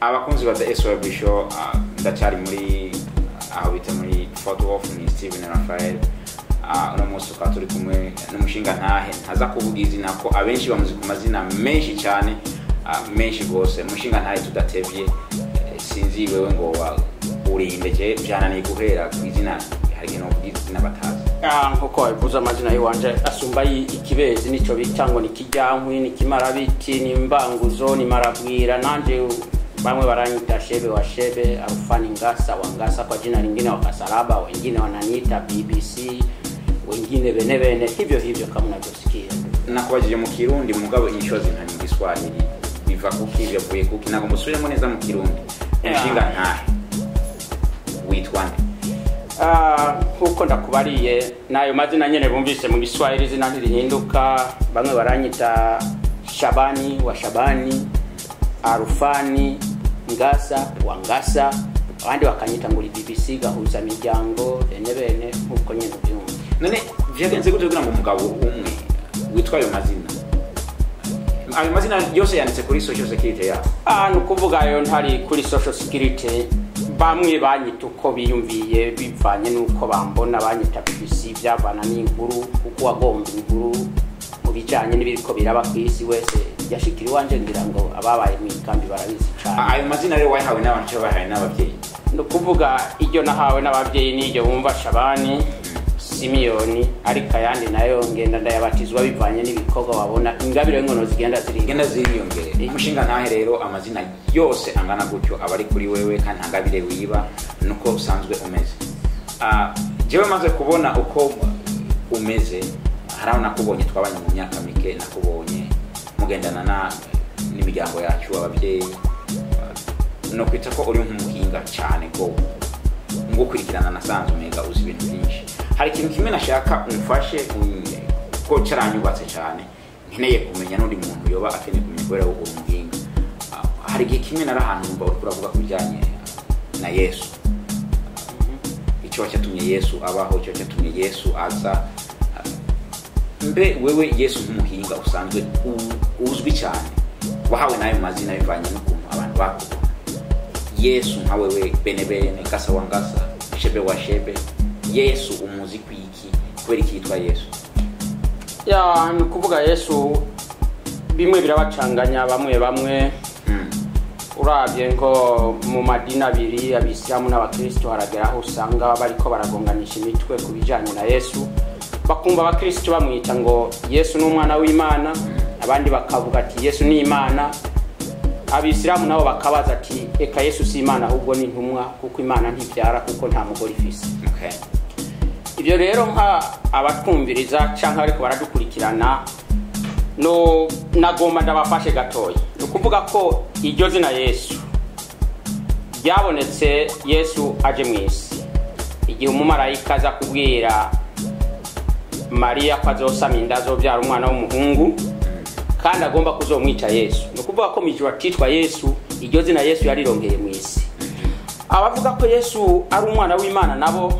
abakunzi ba SYUB show ndacyari muri aho bita muri photo of Steven na RAPHAEL no musi turi kumwe n'umushinga ntahe ntaza kuvuga izina ko abenshi bamuzi ku mazina menshi cyane menshi gose umushinga ntahe tudatevye sinzi wewe ngo urindeje byananiye guhera ku izina hari no izina batazi nkuko bivuze amazina yiwanje asumba ikibezi nico bitango nikijyankwi nikimarabiti nimbanguzo nimarabwira nanje bamwe baranyita Shebe wa Shebe Alfani Ngasa wa Ngasa kwa jina lingine wakasalaba wengine wananiita BBC wengine bene hivyo kama unavyosikia nakubajije mu Kirundi mugabo inyishozi nta Giswahili biva kuki byavuye kuki nako musubiremo neza mu Kirundi umushinga ntahe witwa huko ndakubariye nayo mazina nyene bumvise mu Giswahili zina ntirihinduka bamwe baranyita Shabani wa Shabani Alfani Ngasa wa Ngasa abandi bakanyita ngo BBC gahuza miryango bene huko nyene byumva none vyagenze gute kugira ngo umugabo umwe witwa ayo mazina yose yanditse kuri social security ya nukuvuga yo ntari kuri social security bamwe banyita uko biyumviye bivanye nuko bambona banyita BBC byavana n'inkuru kuko wagomba inkuru mu bijanye n'ibiriko biraba kwisi wese yashikiri wanje ngira ngo ababaye mu ikambi barabizi cyane ayo mazina rero wahawe n'abantu cyo bahaye n'abavyeyi nukuvuga iryo nahawe n'abavyeyi n'iryo bumva Shabani Simiyoni ariko yandi nayo ngenda ndayabatizwa bivanye n'ibikorwa wabona ingabire ngono zigenda ziriyongere umushinga ntahe rero amazina yose angana gutyo abari kuri wewe kandi ntangabire wiba nuko usanzwe umeze jewe maze kubona uko umeze haraho nakubonye twabanye mu myaka mike nakubonye mugendana n'imiryango yacu abavyeyi no kwita ko uri nk'umuhinga cyane ngo gukurikirana nasanzwe mega uzi ibintu byinshi hari ikintu kimwe nashaka umfashe ko cyaranyubatse cyane nkeneye kumenya n'undi muntu yoba akeneye kumenya ko rero umuhinga hari igihe kimwe narahantu mba uravuga kubijyanye na Yesu icyo cyatumye Yesu abaho icyo cyatumye Yesu aza mbe wewe Yesu nk'umuhinga usanzwe uzwi cyane wahawe nayo mazina bivanye n'ukuntu abantu bakubona Yesu nka wewe bene Ngasa wa Ngasa Shebe wa Shebe Yesu umuzi kwiki kubera ikitwa Yesu nukuvuga Yesu bimwe birabacanganya bamwe urabye ngo mu madini abiri abisilamu n'abakristo harageraho usanga bariko baragonganisha imitwe kubijanye na Yesu bakumva abakristo bamwita ngo Yesu n'umwana w'Imana abandi bakavuga ati Yesu ni Imana abisilamu nabo bakabaza ati eka Yesu si Imana ahubwo ni intumwa kuko Imana ntibyara kuko nta mugore ifise ibyo rero nka abatwumviriza canka ariko baradukurikirana no nagomba ndabafashe gatoya ukuvuga ko iryo zina Yesu ryabonetse Yesu aje mwisi igihe umumarayika aza kubwira Maria ko azosama inda azobyara umwana w'umuhungu kandi agomba kuzomwita Yesu nukuvuga ko mijura titwa Yesu iryo zina Yesu yarirongeye mwisi abavuga ko Yesu ari umwana w'Imana nabo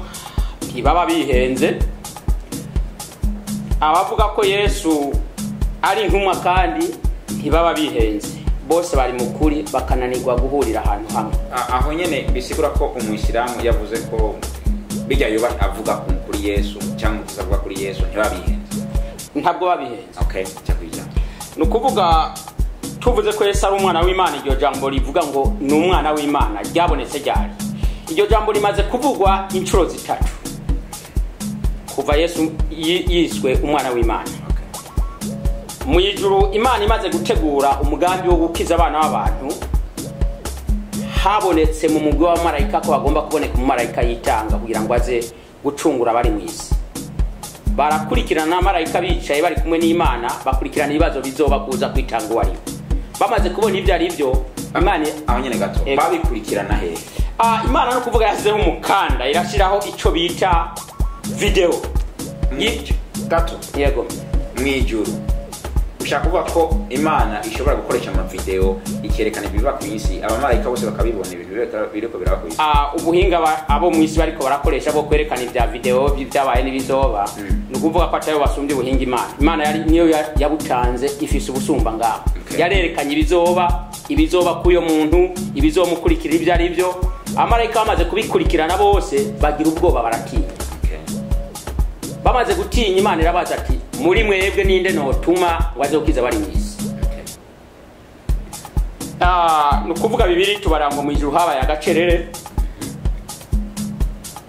baba bihenze abavuga ko Yesu ari intumwa kandi ntibaba bihenze bose bari mukuri bakananirwa guhurira ahantu hamwe aho nyene bisigura ko umuyisilamu yavuze ko bijya yoba avuga kuri Yesu cyangwa kuzavuga kuri Yesu ntibabihenze ntabwo babihenze cyakwija nukuvuga tuvuze ko Yesu ari umwana w'Imana iryo jambo rivuga ngo ni umwana w'Imana ryabonetse ryari iryo jambo rimaze kuvugwa inshuro zitatu kuva Yesu yiswe umwana w'Imana mu ijuru Imana imaze gutegura umugambi wo gukiza abana b'abantu habonetse mu mugwi wa marayika ko bagomba kuboneka mu marayika yitanga kugira ngo aze gucungura bari mu isi barakurikirana marayika bicaye bari kumwe n'Imana bakurikirana ibibazo bizoba kuza kwitanga wari bamaze kubona ibyo ari byo Imana aho nyene gato babikurikirana he Imana no kuvuga yazeho umukanda irashiraho ico bita video gato yego mwijuru ushaka kuvuga ko Imana ishobora gukoresha ama video ikerekana ibiba ku isi abamarayika bose bakabibona ibintu biriko biraba ku isi ubuhinga abo mu isi bariko barakoresha bo kwerekana ibya video byabaye n'ibizoba nukuvuga ko atayo basumbye ubuhinga Imana yari niyo yabutanze ifise ubusumba ngaho yarerekanye ibizoba ibizoba kuyo muntu ibizomukurikira ibyo ari byo. Amarayika bamaze kubikurikirana bose bagira ubwoba baratinya. Bamaze gutinya Imana irabaza ati muri mwebwe ninde notuma wazokiza bari mwisi. Nukuvuga bibiri tubarango mu ijuru habaye agacerere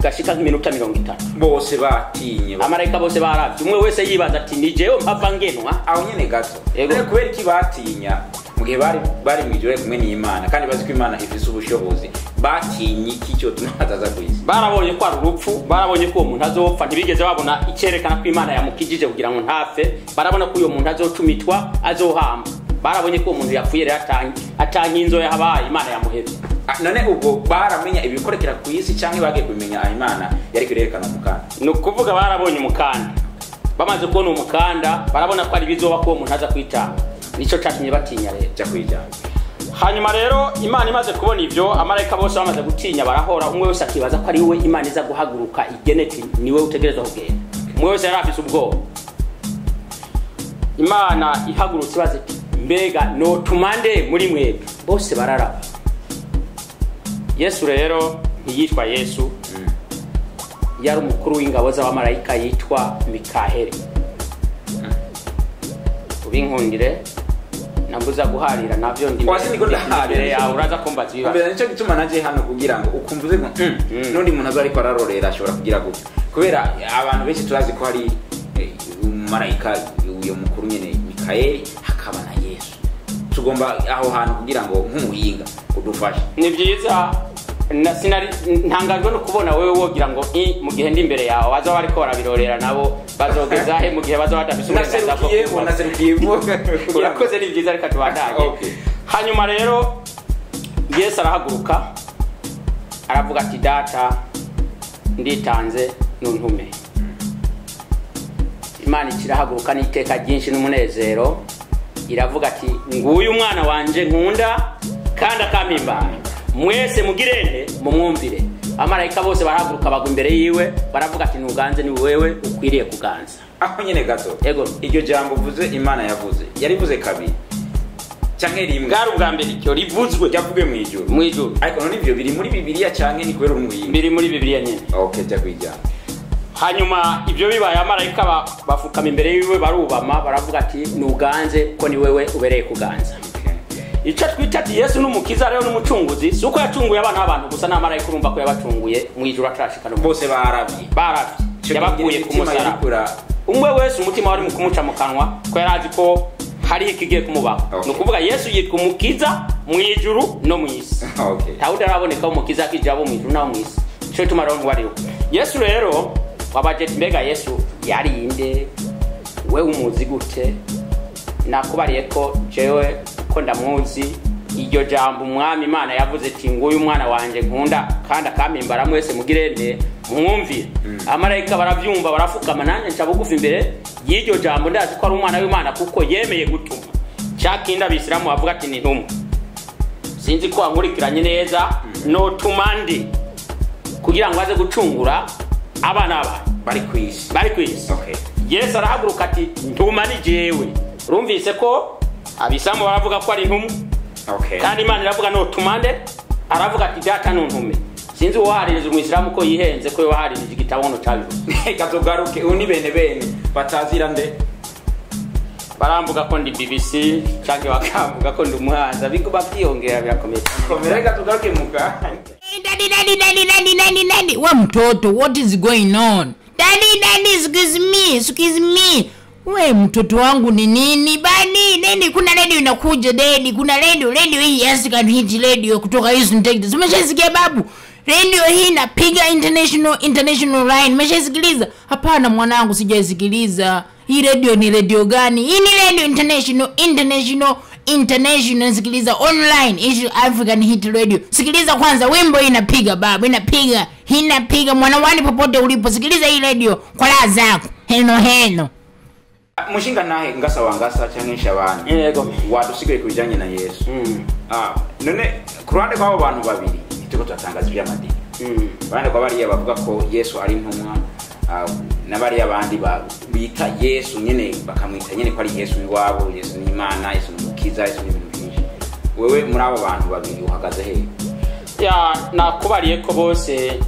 gashika nk'iminota 50 bose batinye. Amarayika bose baravye umwe wese yibaza ati ni jewe mpava ngenwa aho nyene gato. Kubera iki batinya mugihe bari mu ijuru kumwe n'Imana kandi bazi ko Imana ifise ubushobozi batinye iki cyo tunataza kwisi. Barabonye ko ari urupfu, barabonye ko umuntu azopfa, ntibigeze babona icyerekana ko Imana yamukijije kugira ngo ntapfe. Barabona ko uyo muntu azocumitwa azohamba. Barabonye ko umuntu yapfuye atanye inzo yahabaye Imana yamuhebye. None ubwo baramenya ibikorekera ku isi cyangwa bagiye kumenya Imana yari kwirerekana umukanda. Nukuvuga barabonye umukanda. Bamaze kubona umukanda barabona ko ari bizoba ko umuntu aza kwitanga. Nico cyatumye batinya rero cya kwijana. Hanyuma rero Imana imaze kubona ivyo amarayika bose bamaze gutinya barahora. Umwe wese akibaza ko ari we Imana iza guhaguruka igeneti niwe utegereza kugenda. Umwe wese yarafise ubwoba. Imana ihagurutse baze mbega no tumande muri mwebwe bose bararaba. Yesu rero ntiyitwa Yesu, yari umukuru w'ingabo z'abamarayika yitwa Mikaheli. Ubinkundire nambuza guharira navyo ndi mbere yawe uraza kumbaza ibibazo. Mbere nico gituma naje hano kugira ngo ukumvuze ngo nundi muntu azari ko ararorera ashobora kugira gutya. Kubera abantu benshi turazi ko hari marayika uyo mukuru nyene Mikaheli hakaba na Yesu. Tugomba aho hantu kugira ngo nk'umuhinga udufashe. Ni byiza sinari ntangajwe no kubona wewe wogira ngo mu gihe ndi imbere yawe baza bari ko barabirorera nabo bazogeza he mu gihe baza badafisubiza ko naserukiye urakoze. Ni byiza reka tubandanye. Hanyuma rero Yesu arahaguruka aravuga ati data nditanze nuntume. Imana ikirahaguruka n'iteka ryinshi n'umunezero iravuga ati nguyu umwana wanje nkunda kandi akamimba mwese mugirene mumwumvire. Amarayika bose barahaguruka bagwa imbere yiwe baravuga ati nuganze ni wewe ukwiriye kuganza. Aho nyene gato iryo jambo uvuze Imana yavuze yarivuze kabiri cyangwa rimwe. Bwari ubwa mbere icyo rivuzwe ryavuge mu ijuru ariko none ivyo biri muri Bibiliya cyangwa ni kubera umuyimbi? Biri muri Bibiliya nyene. Cyakwijana. Hanyuma ibyo bibaye amarayika bafukama imbere yiwe barubama baravuga ati nuganze ko ni wewe ubereye kuganza. Ico twita ati Yesu n'umukiza rero n'umucunguzi suko yacunguye abana b'abantu gusa n'amarayika urumva ko yabacunguye mu ijuru atrashika no bose baravye yabakuye ku musaraba. Umwe wese umutima wari mu kumuca mu kanwa ko yarazi ko hari ikigiye kumubaho. No kuvuga Yesu yitwa umukiza mu ijuru no mu isi. Tawuda araboneka umukiza kijabo mu ijuru no mu isi. Cyo tumaro ngwariyo Yesu rero wabajeti mbega Yesu yari inde we umuzi gute? Nakubariye ko jewe ko ndamuzi iryo jambo umwami Imana yavuze ati nguyu umwana wanje nkunda kandi akampimbara mwese mugirene mwumvire. Amarayika baravyumva barafukama nanje nca bugufi imbere y'iryo jambo ndazi ko ari umwana w'Imana kuko yemeye gutuma. Cyakinda Abisilamu bavuga ati ni ntumwa. Sinzi ko ankurikiranye neza no tumandi kugira ngo aze gucungura abana bari kwisi. Yesu arahaguruka ati ntuma ni jewe. Urumvise ko Abisilamu baravuga ko ari ntumwa. Kandi Imana iravuga no tumande aravuga ati data nuntume. Sinzi uwahaririza umwisilamu ko yihenze ko yohaririza igitabo no cyabivuze. Kazogaruke uni bene batazira nde baramvuga ko ndi BBC cyangwa bakamvuga ko ndi umuhanza bigo bavyongera birakomeye. Komera kazogaruke muka. Daddy, wa mtoto, what is going on? Daddy, excuse me. We mtoto wangu ni nini? Daddy, kuna radio inakuja daddy, kuna radio hii S02E09 radio kutoka S02E09. Umeshasikia babu? Radio hii inapiga international line. Umeshasikiliza? Hapana mwanangu, sijasikiliza. Hii radio ni radio gani? Hii ni radio international, sikiliza online, issue African hit radio. Sikiliza kwanza wimbo inapiga babu, inapiga mwanawani popote ulipo. Sikiliza hii radio kwa raha zako. Heno. Mushinga nahe ngasa wangasa cyangwa Shabani. Yego. Wadusigaye kubijanye na Yesu. None kurande kwa abantu babiri tuko twatangaza by'amadini. Bande kwa bari bavuga ko Yesu ari ntumwa. Nabari abandi bita Yesu nyene bakamwita nyene ko ari Yesu iwabo, Yesu ni Imana, Yesu ni Mukiza, Yesu ni ibintu byinshi. wewe muri abo bantu babiri uhagaze he? Ya nakubariye ko bose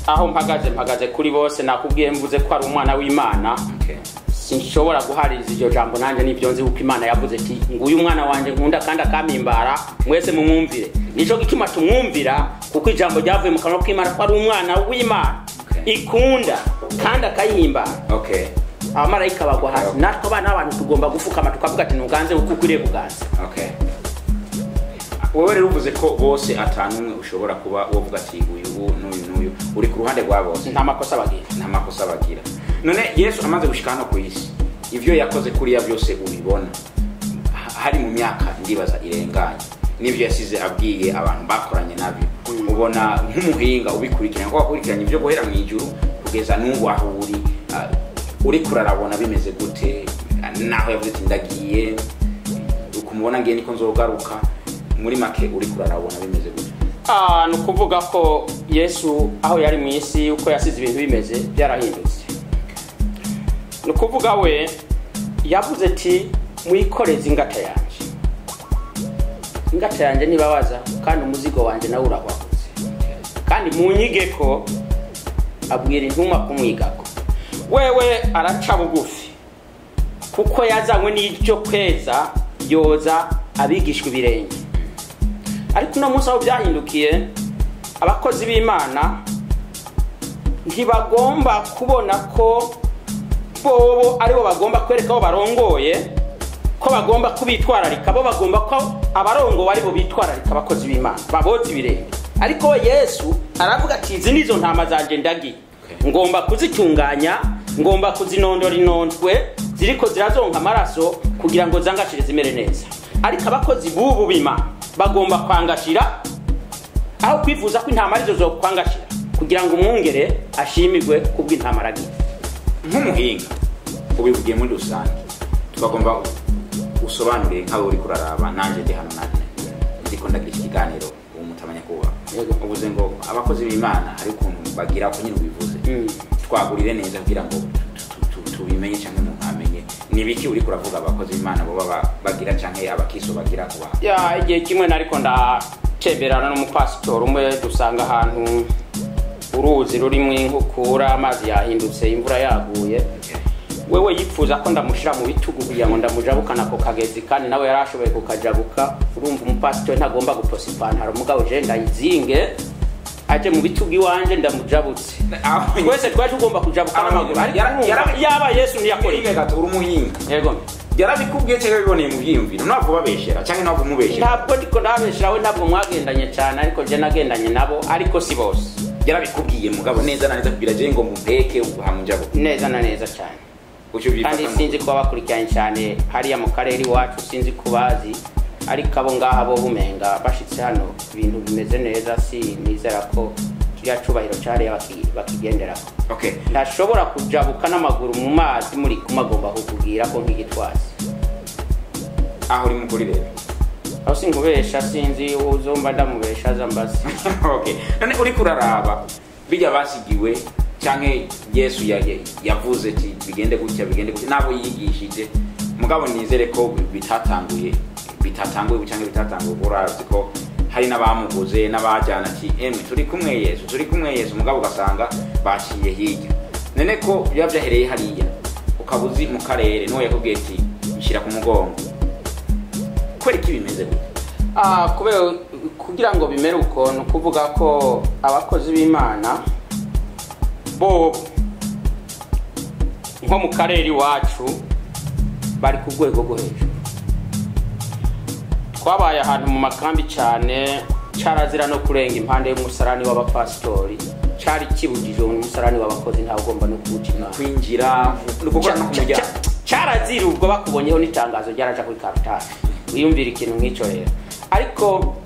aho mpagaze kuri bose nakubwiye mvuze ko ari umwana w'Imana. Okay. Sinshobora guhaririza iryo jambo nanje nivyo nzi uko Imana yavuze ati nguyu umwana wanje nkunda kandi akamimbara mwese mumwumvire. Nico gituma tumwumvira kuko ijambo ryavuye mu kanwa k'Imana ko ari umwana w'Imana. Okay. Ikunda kandi akayihimbara. Okay. Abamarayika bagwa hasi. Okay. Natwe abana abantu tugomba gufukama tukavuga ati nuganze uko ukwiriye kuganza. Okay. Wowe rero uvuze ko bose atanumwe ushobora kuba wovuga ati uyu n'uyu uri ku ruhande rwa bose. Nta makosa bagira. None Yesu amaze gushika hano ku isi ivyo yakoze kuri ya byose ubibona hari mu myaka ndibaza irenganye n'ivyo yasize abwiye abantu bakoranye nabyo ubona nk'umuhinga ubikurikirana ko wakurikiranye ivyo guhera mu ijuru kugeza n'ubu aho uri kurarabona bimeze gute naho yavuze ati ndagiye ukumubona ngiye niko nzogaruka muri make uri kurarabona bimeze gute? Nukuvuga ko Yesu aho yari mu isi uko yasize ibintu bimeze byarahindutse. Nukuvuga we yavuze ati mwikoreze ingata yanje nibabaza kandi umuzigo wanje nawe urahwaguze kandi munyigeko abwira intuma kumwigako wewe araca bugufi kuko yazanywe n'icyo kweza yoza abigishwa ibirenge. Ariko no munsi aho byahindukiye abakozi b'Imana ntibagomba kubona ko bobo aribo bagomba kwereka aho barongoye ko bagomba kubitwararika bo bagomba ko abarongo aribo bitwararika abakozi b'Imana baboze ibirenge. Ariko Yesu aravuga ati izi nizo ntama zanje ndagi ngomba kuzitunganya ngomba kuzinondora inondwe ziriko zirazonka amaraso kugira ngo zangashire zimere neza. Ariko abakozi b'ubu b'Imana bagomba kwangashira aho kwifuza ko intama arizo zo kwangashira kugira ngo umwungere ashimirwe kubw'intama aragiye. Nk'umuhinga ubivugiye muri rusange tugomba usobanurire nkawe uri kuraraba nanje ndi hano nanje ndiko ndagira ikiganiro umutamanya kuba ubuze ngo abakozi b'Imana ari ukuntu bagira ko nyine ubivuze twagurire neza kugira ngo tubimenye cyangwa umuntu amenye nibiki uri kuravuga abakozi b'Imana bo bagira canke abakiso bagira kuba. Ya igihe kimwe nariko ndatemberana n'umupasitori umwe dusanga ahantu uruzi rurimo inkukura amazi yahindutse imvura yaguye. Wewe yipfuza ko ndamushira mu bitugu kugira ngo ndamujabukana ko kagezi kandi nawe yarashoboye kukajabuka. Urumva umupasitori ntagomba gutosa ipantaro mugabo je ndayizinge aje mu bitugu iwanje ndamujabutse. Twese twaje ugomba kujabuka n'amaguru. Yaba Yesu ntiyakora ile gato urumuhinga. Yego. Yarabikubwiye cyangwa biboneye mu byiyumviro ntabwo babeshera cyangwa ntabwo mubeshera? Ntabwo ndiko ndabeshera we ntabwo mwagendanye cyane ariko je nagendanye nabo ariko si bose. Yarabikubwiye mugabo neza na neza kugira je ngo mumpeke ubuhamujabo. Neza na neza cyane. Kandi sinzi ko bakurikiranye cyane hariya mu karere iwacu sinzi kubazi ariko abo ngaha bo bumenga bashitse hano ibintu bimeze neza si nizera ko kiriya cubahiro cyari bakigendera. Okay. Ndashobora kujabuka n'amaguru mu mazi muri kumagomba kukubwira ko nk'igitwazi. Aho uri mukuri rero. Aho sinkubesha sinzi uzomba ndamubesha zambasi. Okay. None uri kuraraba bijya basigiwe canke Yesu yavuze ati bigende gutya nabo yigishije mugabo nizere ko bitatanguye canke bitatanguye urazi ko hari n'abamuguze n'abajana ati turi kumwe Yesu mugabo gasanga baciye hirya. None ko byahereye hariya ukabuzi mu karere no yakubwiye ati nshira ku mugongo kweri kibimeze gute? Kugira ngo bimere uko no kuvuga ko abakozi b'Imana bo nko mu karere iwacu bari ku rwego rwo hejuru. Twabaye ahantu mu makambi cyane carazira no kurenga impande y'umusarani w'abapasitori cari kibujije umusarani w'abakozi nta ugomba no kuwucina kwinjira no gukora no kumujya carazira ubwo bakubonyeho n'itangazo ryaraja kuri Karutas. Wiyumvira ikintu nk'icyo rero ariko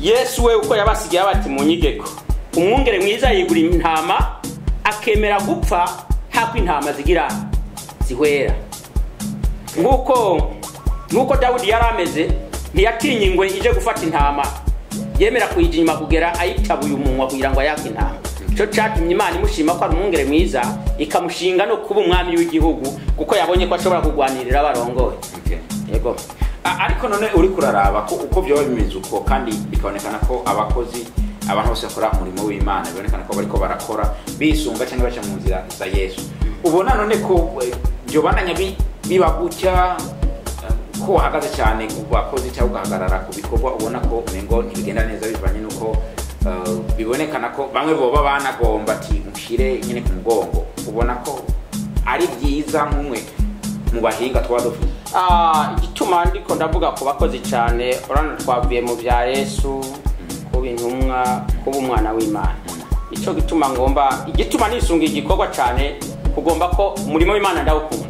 Yesu we uko yabasigiye abati mu nyigeko umwungere mwiza yigura intama akemera gupfa hako intama zigira zihwera nguko Dawudi yarameze ntiyatinye ingwe ije gufata intama yemera kuyijinyima kugera ayitabuye umunwa kugira ngo ayake intama. Cyo cyatumye Imana imushima ko ari umwungere mwiza ikamushinga no kuba umwami w'igihugu kuko yabonye ko ashobora kugwanirira abarongoye. Yego. ariko none uri kuraraba ko uko byo bimeze uko kandi bikabonekana ko abakozi abantu bose bakora umurimo w'Imana bibonekana ko bariko barakora bisunga cyangwa baca mu nzira za Yesu ubona none ko byo bananya bibagucya ko hagaze cyane ku bakozi cyangwa ugahagarara ku bikorwa ubona ko mengo ntibigenda neza bivanye nuko bibonekana ko bamwe boba banagomba ati mushire nyine ku mugongo ubona ko ari byiza nk'umwe mu bahinga twadofuze igituma ndiko ndavuga ku bakozi cyane urana twavuye mu bya Yesu kuba intumwa kuba umwana w'Imana ico gituma ngomba igituma nisunga igikorwa cyane kugomba ko umurimo w'Imana ndawukunda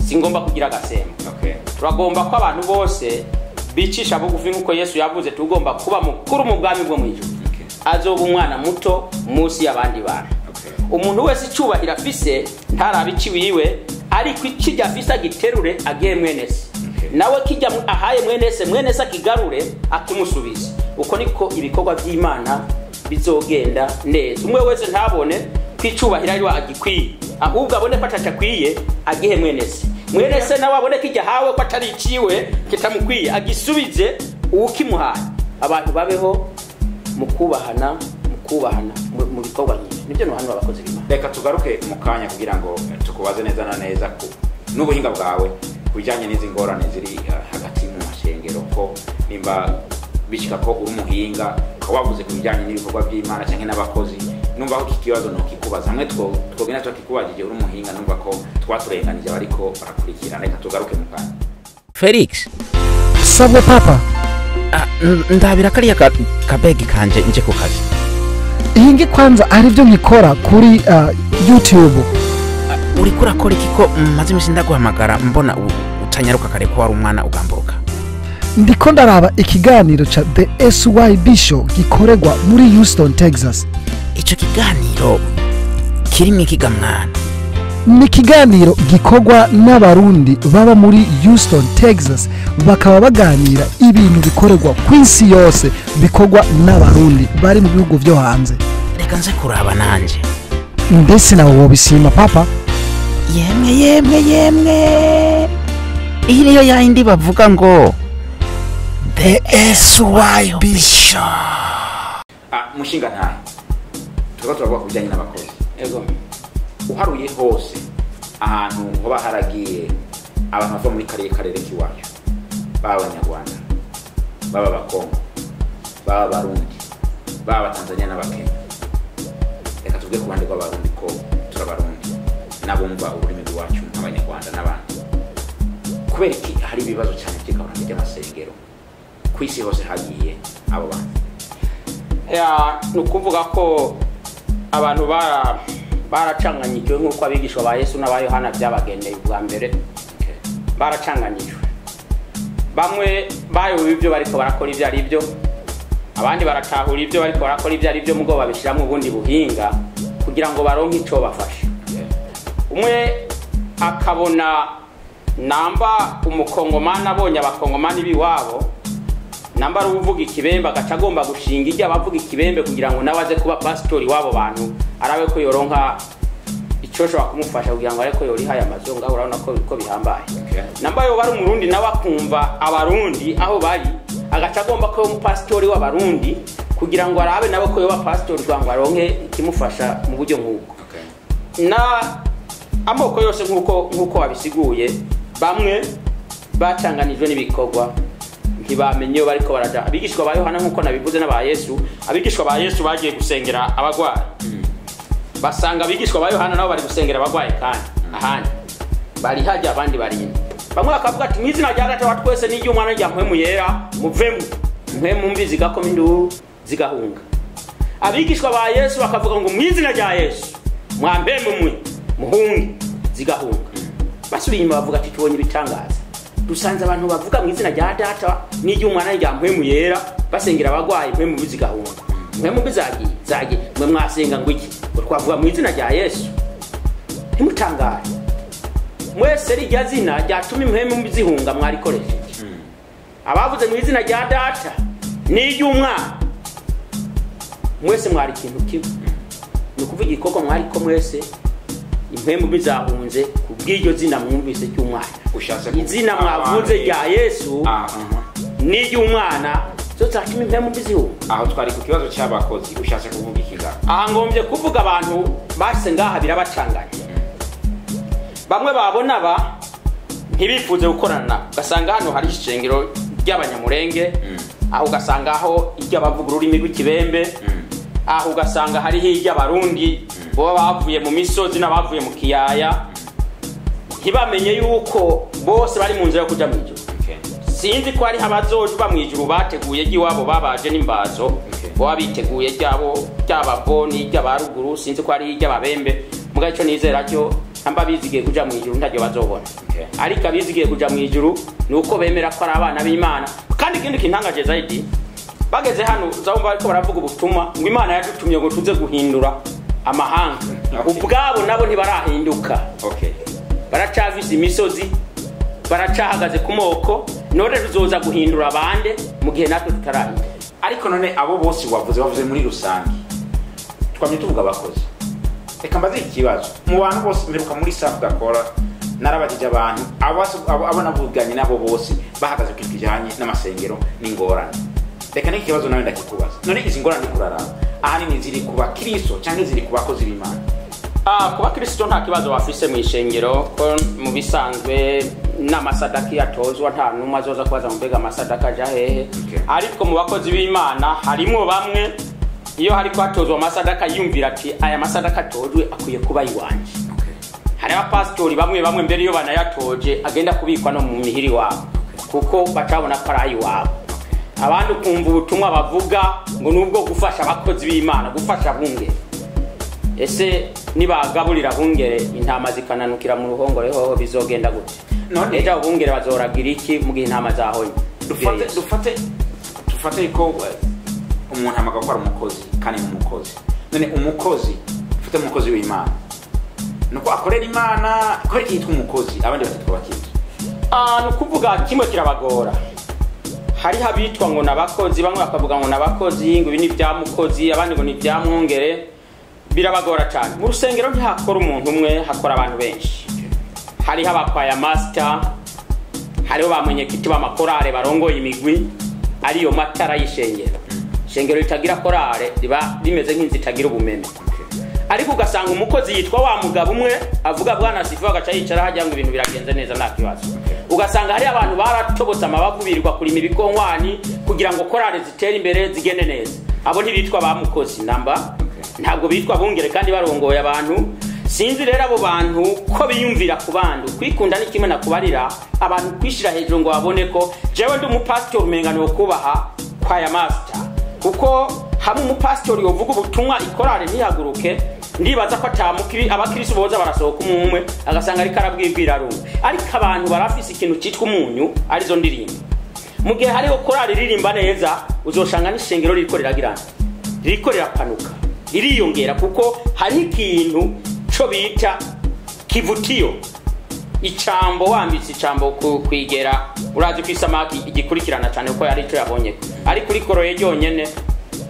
singomba kugira gasemba turagomba ko abantu bose bicisha bugufi nkuko Yesu yavuze tugomba kuba mukuru mu bwami bwo mwijuru azoba umwana muto munsi y'abandi bantu umuntu wese cyubahira afise ntarabici wiwe ariko ikijya afise agiterure agiye mwenese nawe kijya ahaye mwenese akigarure akimusubiza uko niko ibikorwa by'Imana bizogenda neza umwe wese ntabone kwicubahira ari agikwiye ahubwo abone ko atacakwiye agihe mwenese nawe abone kijya hawe ko atari iciwe kitamukwiye agisubize ukimuhaye abantu babeho mukubahana mu bikorwa nyine nibyo no hano abakozi b'Imana reka tugaruke mu kanya kugira ngo tukubaze neza na neza ko n'ubuhinga bwawe kujyanye n'izi ngorane ziri hagati mu mashengero ko nimba bishika ko uri umuhinga ko wavuze ku bijyanye n'ibikorwa by'Imana cyangwa n'abakozi numva ko ikibazo no kikubaza hamwe twogena twakikubajije uri umuhinga numva ko twaturenganije bariko barakurikirana reka tugaruke mu kanya Felix sabwe papa ndabira kariya kabegi kanje nje ku kazi ingi kwanza ari byo nikora kuri YouTube uri kurakora ikiko maze imisi ndaguhamagara mbona utanyaruka kare ko wari umwana ugamburuka ndiko ndaraba ikiganiro cha The SYUB Show gikoregwa muri Houston, Texas. Ico kiganiro kirimo ikigamwana ni kiganiro gikogwa n'abarundi baba muri Houston, Texas bakaba baganira ibintu bikoregwa kw'isi yose bikogwa n'abarundi bari mu bihugu byo hanze. Reka nze kuraba nanje mbese nawe wobisima papa yemwe iyi niyo yindi bavuga ngo The SYUB Show. Mushinga ntaye turavuga ku bijyanye n'abakozi ego uharuye hose ahantu hoba haragiye abantu bava muri karere k'iwacu baba abanyarwanda baba abakongo baba abarundi baba Tanzania n'abakenya reka tuvuge ku bandi rw'abarundi ko turabarundi n'abumva ururimi rwacu nk'abanyarwanda n'abandi kubera iki hari ibibazo cyane by'ikabana ry'amasengero ku isi hose hagiye abo bantu nukuvuga ko abantu baracanganyijwe nk'uko abigishwa ba Yesu n'aba Yohana byabagendeye bwa mbere baracanganyijwe bamwe bayoboye ibyo bariko barakora ibyo ari byo abandi baratahura ibyo bariko barakora ibyo ari byo mugo babishiramo ubundi buhinga kugira ngo baronke ico bafashe umwe akabona namba umukongomani abonye abakongomani biwabo namba ruvuga ikibembe agacagomba gushinga ijya bavuga ikibembe kugira ngo nabaze kuba pastori wabo bantu arabe ko yoronka icyo shobora kumufasha kugira ngo areko yori haya mazonga urabona ko bihambaye namba yo bari umurundi nawe akumva abarundi aho bari agacagomba ko umupastori w'abarundi kugira ngo arabe nawe ko yoba pastori kugira ngo aronke ikimufasha mu buryo nk'ubwo na amoko yose nk'uko babisiguye bamwe bacanganijwe n'ibikorwa ntibamenye bariko baraja abigishwa ba Yohana nkuko nabivuze n'aba Yesu abigishwa ba Yesu bagiye gusengera abagwayi basanga abigishwa ba Yohana nabo bari gusengera abagwayi kandi ahandi bari hajya abandi barinde bamwe bakavuga ati mwizina rya Data wa twese n'iryo umwana rya mpwemu yera muvemu mpwemu mbi zigakoma induru zigahunga abigishwa ba Yesu bakavuga ngo mwizina rya Yesu mwambembe mwe muhungi zigahunga basubiye inyuma bavuga ati tubonye ibitangaza dusanze abantu bavuga mu izina rya Data n'iryo umwana rya mpwemu yera basengera abagwayi mpwemu bizigahunga mpwemu bizagiye mwe mwasenga ngo iki twavuga mu izina rya Yesu ntimutangaye mwese rijya zina ryatuma impwemu bizihunga mwarikoresheje abavuze mu izina rya Data n'iryo umwana mwese mwari ikintu kimwe ni ukuvuga igikoko mwariko mwese impembu bizahunze kubw'iryo zina mwumvise cy'umwana izina mwavuze rya Yesu n'iry'umwana zose hakimi mpemu biziho. Aho twari ku kibazo cy'abakozi ushatse kuvuga ikiga. Aha ngombye kuvuga abantu base ngaha birabacanganye. Bamwe babona ba ntibifuze gukorana, ugasanga hano hari ishengero ry'abanyamurenge, aho ugasanga aho iry'abavuga ururimi rw'ikibembe, aho ugasanga hari iry'abarundi bo bavuye mu misozi n'abavuye mu kiyaya, ntibamenye yuko bose bari mu nzira yo kuja mu ijuru. Sinzi ko hari abazoja mu ijuru bateguye giwabo babaje n'imbazo, bo abiteguye ry'abavo n'iry'abaruguru, sinzi ko hari iry'ababembe, muga ico nizera cyo amba bizigiye kuja mu ijuru ntajyo bazobona. Ariko abizigiye kuja mu ijuru nuko bemera ko ari abana b'Imana. Kandi ikindi kintangaje zaidi bageze hano uzabumva ariko baravuga ubutumwa ngo Imana yadutumye ngo tuze guhindura amahanga. Ubwabo nabo ntibarahinduka. Baracavise imisozi, baracahagaze ku moko, none tuzoza guhindura abande mu gihe natwe tutarahinduka. Ariko none abo bose wavuze muri rusange twamye tuvuga abakozi. Reka mbaze ikibazo mu bantu bose mperuka muri SYUB gakora narabajije abantu abo navuganye nabo bose bahagaze ku kijanye n'amasengero n'ingorane. Reka n'ikibazo nawe ndakikubaza, none izi ngorane kuraraba ahanini ziri kuba Kristo cyangwa ziri kuba bakozi b'Imana? Kuba Kristo nta kibazo bafise mu ishengero, ko mu bisanzwe n'amasadaka yatozwa nta numwe azoza kubaza mu mbega amasadaka aja hehe. Ariko mu bakozi b'Imana harimo bamwe iyo hari kwatozwa amasadaka yumvira ati aya masadaka atojwe akwiye kuba iwanje. Hari abapastori bamwe mbere iyo banayatoje agenda kubikwa no mu mihiri wabo kuko bacabona ko ari iwabo. Abandi kumva ubutumwa bavuga ngo nubwo gufasha abakozi b'Imana, gufasha bungere. Ese nibagaburira bungere intama zikananukira mu ruhongore hoho bizogenda gute? None ejo bungere bazoragira iki mu gihe intama zahoye? Dufate ko umuntu amagakora umukozi kandi umukozi. None umukozi ufite umukozi w'Imana nuko akorera Imana ko yitwa umukozi abandi batitwa bakitwa. Nukuvuga kimwe kirabagora. Hari habitwa ngo nabakozi, bamwe bakavuga ngo nabakozi ngo ibi ni bya mukozi, abandi ngo ni bya mwongere. Birabagora cyane. Mu rusengero ntihakora umuntu umwe, hakora abantu benshi. Hari habakwaya master, hariho bamenye kiti b'amakorale barongoye imigwi, ariyo matara y'ishengero. Ishengero ritagira korale riba rimeze nk'inzi itagira ubumeme. Ariko ugasanga umukozi yitwa wa mugabo umwe avuga bwana sifa agaca yicara hajya ngo ibintu biragenze neza nta kibazo. Ugasanga hari abantu baratobotse amabavu birirwa kuri imibikonkwanyi kugira ngo korale zitere imbere zigende neza. Abo ntibitwa ba mukozi namba, ntabwo bitwa bungere kandi barongoye abantu. Sinzi rero abo bantu ko biyumvira ku bantu kwikunda ni kimwe nakubarira abantu kwishira hejuru ngo babone ko jewe ndi umupastor umengano kubaha kwa ya master, kuko hamwe umupastor yovuga ubutumwa ikorale ntihaguruke ndibaza ko atamukiri abakristo boza barasohoka umwe agasanga ari karabwibwira rumwe. Ariko abantu barafise ikintu cyitwa umunyu arizo ndirimbo. Mu gihe hariho korale ririmba neza uzoshanga n'ishengero rikorera girana, rikorera panuka, iriyongera kuko hari ikintu cyo bita kivutiyo. Icambo wambitse icambo kwigera urazi kwisamaki igikurikirana cyane uko yari cyo yabonye. Ari kuri koroye ryonyene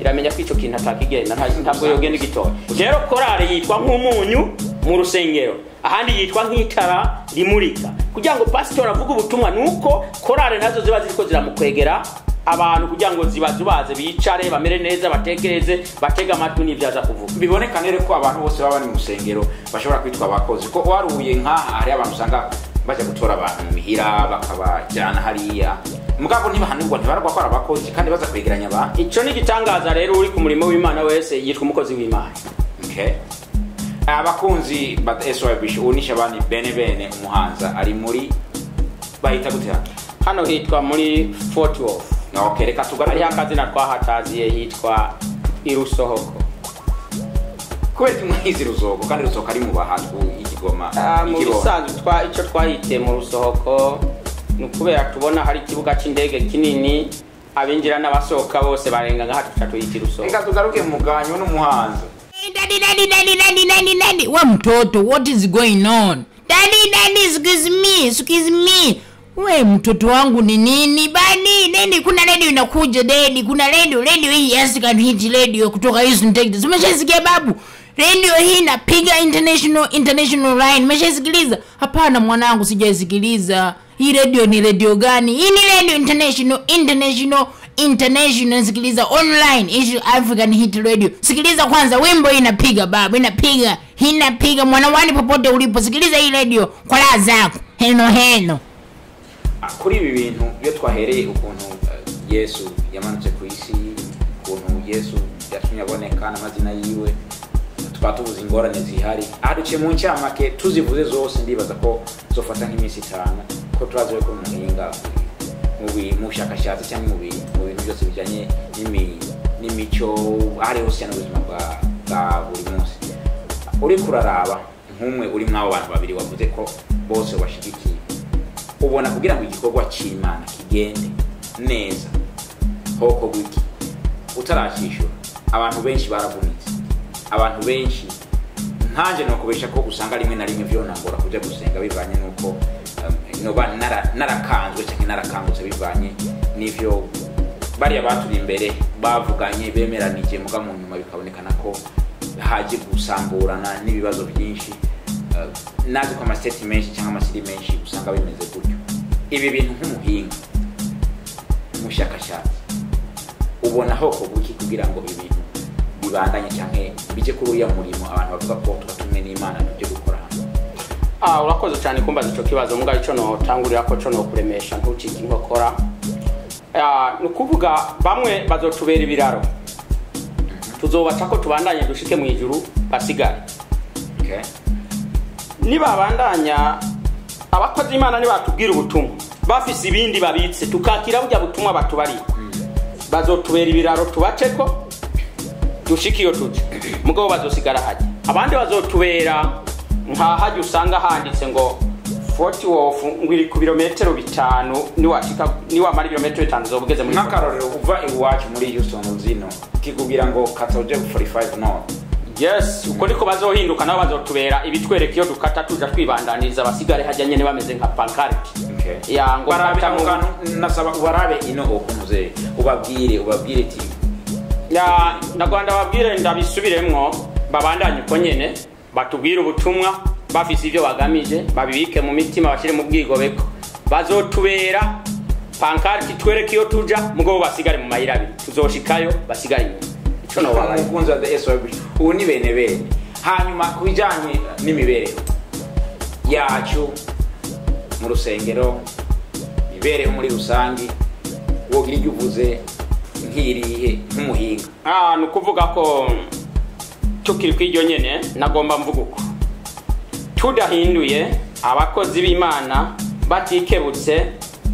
iramenya ko ico kintu atakigenda ntabwo yogenda igitoya. Rero korale yitwa nk'umunyu mu rusengero, ahandi yitwa nk'itara rimurika. Kugira ngo pastor avuga ubutumwa nuko korale nazo ziba ziriko ziramukwegera abantu kugira ngo zibazubaze bicare bamere neza batekereze batega amatwi n'ibyaza kuvuga. Biboneka nere ko abantu bose baba mu rusengero bashobora kwitwa abakozi, ko waruye nkaha hari abantu usanga baje gutora abantu mu mihira bakabajyana hariya mugabo ntibahanurwa ntibaragwa ko abakozi kandi baza kwegeranya abantu. Ico ni gitangaza rero uri ku murimo w'Imana wese yitwa umukozi w'Imana. Abakunzi ba SYUB uni Shabani bene umuhanza ari muri bahita gute hano hitwa muri Fort Worth. Reka tugaruke ari akazi na twahataziye hitwa Irusohoko. Kubera tumwizi Rusohoko kandi Rusohoko ari mu bahatwu igigoma. Mu bisanzwe ico twahite mu Rusohoko nukubera tubona hari ikibuga c'indege kinini abinjira n'abasohoka bose barenga nka hatatu yitiruso. Reka tugaruke mu ganyo n'umuhanzo. Daddy, wa mtoto, what is going on? Daddy, excuse me. We mtoto wangu ni nini? Daddy, kuna radio inakuja daddy, kuna radio hii S02E09 kutoka Houston Texas. Umeshasikia babu? Radio hii inapiga international line. Umeshasikiliza? Hapana mwanangu, sijasikiliza. hii radio ni radio gani? Hii ni radio international, sikiliza online issue African hit radio. Sikiliza kwanza wimbo inapiga baba, inapiga mwanawani popote ulipo, sikiliza hii radio kwa raha zako. Heno kuri ibi bintu iyo twahereye ukuntu Yesu yamanutse ku isi, ukuntu Yesu yatumye aboneka n'amazina yiwe, twatubuza ingorane zihari aduce mu ncamake tuzivuze zose, ndibaza ko zofata nk'iminsi 5 ko turazi ko muhinga mu bushakashatsi cyangwa mu bintu byose bijanye n'imico ari hose n'ubuzima bwa buri munsi. Uri kuraraba nk'umwe uri mwaho abantu babiri wavuze ko bose bashigikiye, ubona kugira ngo igikorwa cy'Imana kigende neza hoko gwiki utarashishura. Abantu benshi baravunitse, abantu benshi nkanje no kubesha ko usanga rimwe na rimwe byo nangora kujya gusenga bivanye nuko noba narakanzwe cyangwa narakangutse bivanye n'ivyo bari abaturi imbere bavuganye bemeranije, muga mu nyuma bikabonekana ko haje gusamburana n'ibibazo byinshi. Nazi ko amaseti menshi cyangwa amasiri menshi usanga bimeze gutyo. Ibi bintu nk'umuhinga mushakashatsi ubona hoko guki kugira ngo ibintu bibandanye cyangwa bije kuri uya murimo abantu bavuga ko twatumwe n'Imana tujye gukora hano? Urakoze cyane kumbaza ico kibazo, muga ico no tangurira ko no kuremesha ntucike inkokora. Nukuvuga bamwe bazotubera ibiraro, tuzobaca ko tubandanye dushike mu ijuru basigare. Okay. Niba bandanya abakozi Imana ni batubwira ubutumwa bafise ibindi babitse tukakira bujya butumwa batubari, bazotubera ibiraro tubaceko dushikiyo tuje, mugabo bazosigara haje. Abandi bazotubera nka haje usanga handitse ngo 40 wofu ngwiri ku birometero 5 ni wamara ibirometero 5 zobugeze muri nakarorero uva iwacu muri Houston zino kikubwira ngo katoje 45 no. Yes, uko niko bazohinduka nabo bazotubera ibitwereka iyo dukata tuja twibandaniriza basigare hajya nyene bameze nka pancarte. Okay. Ya ngo barabe nasaba ubarabe ino okunuze ubabwire ti. Ya ndagwanda babwire ndabisubiremwo babandanye uko nyene batubwira ubutumwa bafise ivyo bagamije babibike mu mitima bashire mu bwigobeko, bazotubera pancarte twereka iyo tuja mugabo basigare mu mayira abiri tuzoshikayo basigare inyuma. Ico no baba mukunza the SYUB ubu ni bene hanyuma kubijanye n'imibereho yacu mu rusengero, mibereho muri rusangi wogira ibyo uvuze nkirihe nk'umuhinga. Nukuvuga ko tukiri kw'iryo nyene nagomba mvuga uko tudahinduye abakozi b'Imana batikebutse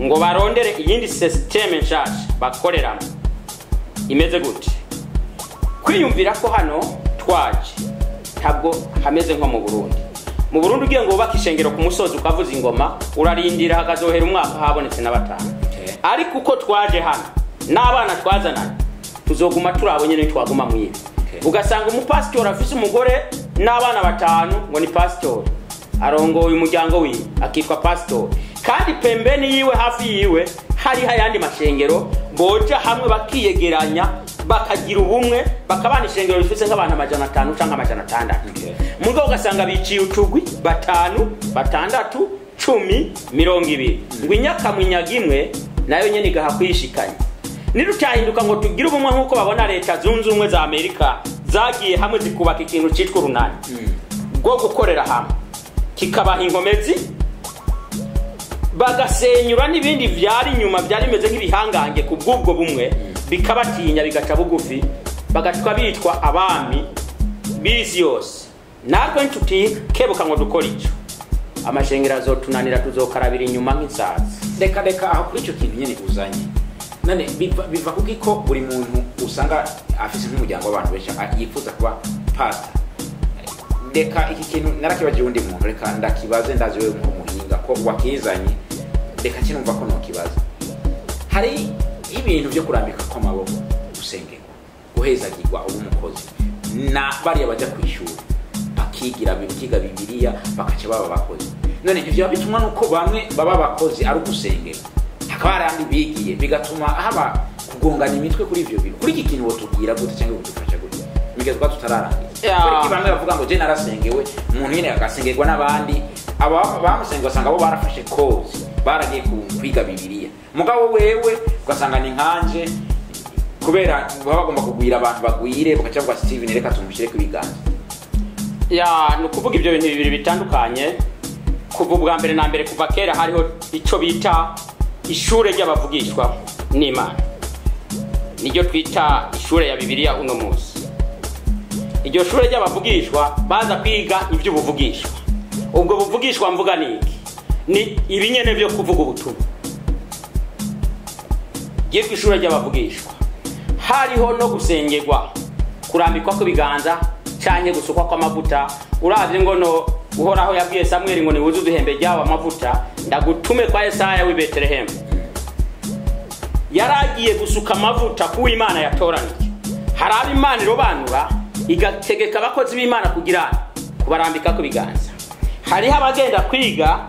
ngo barondere iyindi systeme nshasha bakoreramo imeze gute, kwiyumvira ko hano twaje ntabwo hameze nko mu Burundi. Mu Burundi ugiye ngo ubaka ishengero ku musozi ukavuza ingoma urarindira hagazohera umwaka habonetse na 5. Ariko uko twaje hano n'abana twazananye tuzoguma turabo nyene twaguma mwiye. Ugasanga umupastor afise umugore n'abana 5 ngo ni pastor arongoye umuryango wiwe akitwa pastor, kandi pembeni yiwe hafi yiwe hari hayandi mashengero boja hamwe bakiyegeranya bakagira ubumwe bakabana ishengero rifise nk'abantu 500 cyangwa 600. Mugo ugasanga biciye utugwi 5, 6, 10, 20 ngo inyakamwinya imwe nayo nyene igahakwishikanya. Nirutahinduka ngo tugira ubumwe nkuko babona leta zunze ubumwe za Amerika zagiye hamwe zikubaka ikintu citwa urunani bwo gukorera hamwe kikabaha inkomezi bagasenyura n'ibindi vyari nyuma byari meze nk'ibihangange ku bw'ubwo bumwe bikabatinya bigaca bugufi bagatwa bitwa abami bisi yose. Natwe ntutikebuka ngo dukora ico amashengero azotunanira tuzokarabira inyuma nk'insazi. Reka aho kuri ico kintu nyene uzanye nane biva kugiko buri muntu usanga afise nk'umuryango w'abantu benshi yifuza kuba pastor. Reka iki kintu narakibaje undi muntu, reka ndakibaze ndazi wewe nk'umuhinga ko wakizanye, reka kinumva ko no kibaza. Hari ibintu byo kurambika ko amaboko gusengerwa guhezagirwa ubumukozi na bari abaja kwishura bakigira bikiga Bibiliya bakaca baba bakozi. None ivyo bituma nuko bamwe baba bakozi ari ugusengera hakaba arandi bigiye bigatuma haba kugongana imitwe kuri ivyo bintu. Kuri iki kintu wotubwira gute cyangwa gutufasha gute migeze kwa tutararangiza? Kuri iki bamwe bavuga ngo je narasengewe umuntu nyene agasengerwa n'abandi aba bamusenga basanga bo barafashe cause baragiye kwiga Bibiliya mugabo wewe ugasanga ni nkanje kubera baba bagomba kugwira abantu bagwire bakaca bwa Steven reka tumushire kubiganza ya nukuvuga ibyo bintu bibiri bitandukanye kuva ubwa mbere na mbere kuva kera hariho ico bita ishure ry'abavugishwa n'Imana niryo twita ishure ya Bibiliya uno munsi iryo shure ry'abavugishwa baza kwiga ivy'ubuvugishwa ubwo buvugishwa mvuga niki ni ibinyene byo kuvuga ubutumwa yitwa ishure ry'abavugishwa hariho no gusengerwa kurambikwa ku biganza cyane gusukwa kw'amavuta uravye ngo no uhoraho yabwiye Samuel ngo niwuzuze ihembe ryawe amavuta ndagutume kwa Yesaya w'i Betelehemu yaragiye gusuka amavuta ku Imana yatoranije haraba Imana irobanura igategeka abakozi b'Imana kugira kubarambika ku biganza hariho abagenda kwiga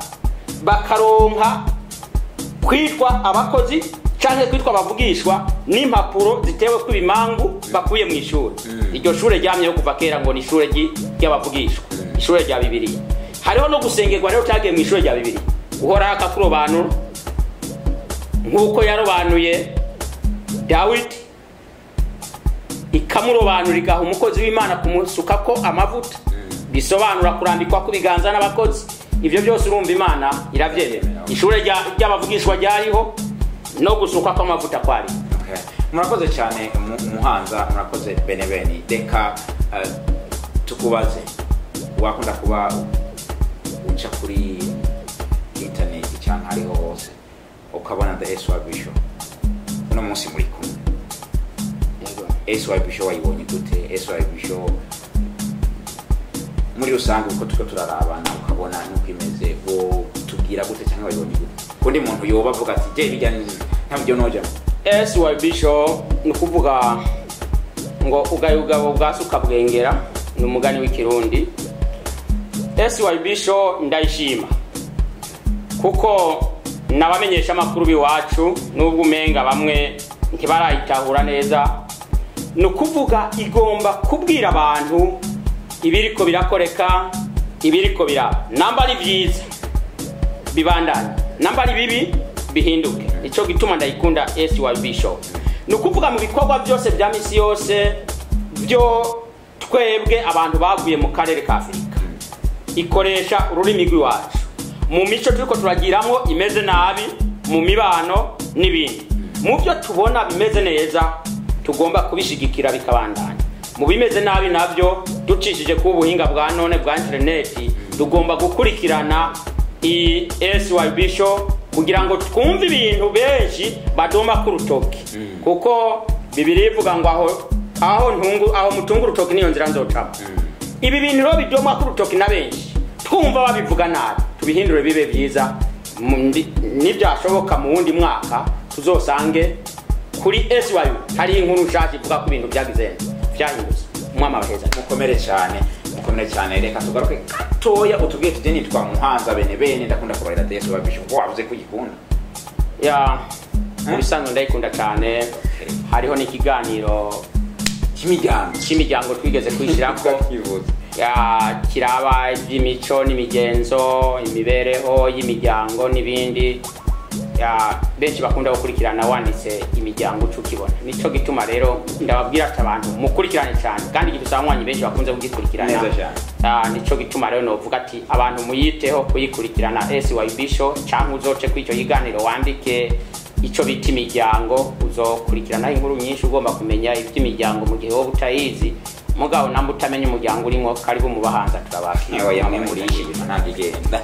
bakaronka kwitwa abakozi canke kwitwa abavugishwa n'impapuro zitewe ku bimangu bakuye mu ishuri iryo shure ryamye kuva kera ngo ni ishure ry'abavugishwa ishure rya Bibiliya hariho no gusengerwa rero tagiye mu ishure rya Bibiliya uhora akakurobanura nkuko yarobanuye Dawidi ikamurobanura igaha umukozi w'Imana kumusukako amavuta bisobanura kurambikwa ku biganza n'abakozi ivyo byose urumva Imana iravyemera ishure ry'abavugishwa ryariho no gusukwa kw'amavuta kwari murakoze cyane Muhanza murakoze Benebeni reka tukubaze wakunda kuba uca kuri internet cyane hariho hose ukabona the SYUB show uno munsi muri kumwe SYUB show wayibonye gute SYUB show muri rusange uko tuko turarabana ukabona nuko imeze wo tubwira gute cyangwa wayibonye gute kundi muntu yoba avuga ati je bijyanye ntabyo noja SYUB show nukuvuga ngo ugayugabo bwasuka bwengera numugani w'ikirundi SYUB show ndayishima kuko nabamenyesha makuru biwacu nubwo umenga bamwe ntibarayitahura neza nukuvuga igomba kubwira abantu ibiriko birakoreka ibiriko biraba namba ari byiza bibandanye namba ari bibi bihinduke ico gituma ndayikunda SYUB show nukuvuga mu bikorwa byose bya misi yose byo twebwe abantu baguye mu karere ka Afrika ikoresha ururimi rw'iwacu mu mico turiko turagiramo imeze nabi mu mibano n'ibindi mu byo tubona bimeze neza tugomba kubishigikira bikabandanya mu bimeze nabi navyo ducishije ku buhinga bwa none bwa internet tugomba gukurikirana SYUB show kugira ngo twumve ibintu benshi badoma ku rutoki kuko Bibiliya ivuga ngo aho mutunga urutoki niyo nzira nzocamo ibi bintu ro bidoma ku rutoki na benshi twumva babivuga nabi tubihindure bibe byiza nibyashoboka mu wundi mwaka tuzosange kuri SYUB hari inkuru nshaka ivuga ku bintu byagize byahindutse umwama baheza mukomere cyane reka tugaruke gatoya utubwiye tujye nitwa Muhanza Benebeni ndakunda kubarira SYUB show wavuze ko uyikunda ya ubisanzwe ndayikunda cyane hariho n'ikiganiro cy'imiryango twigeze kwishyirako ya kiraba iby'imico n'imigenzo imibereho y'imiryango n'ibindi ya benshi bakunda gukurikirana wanditse imiryango ucukibona nico gituma rero ndababwira ati abantu mukurikirane cyane kandi igibusangwanyi benshi bakunze kugikurikirana neza cyane nico gituma rero novuga ati abantu muyiteho kuyikurikirana SYUB show cyangwa uzoce kwicyo yiganiro wandike ico bita imiryango uzokurikirana inkuru nyinshi ugomba kumenya iby'imiryango mu gihe wowe utayizi mugabo namba utamenya umuryango urimo karibu mu Bahanza turabakira yamwe muri ibi ntabigenda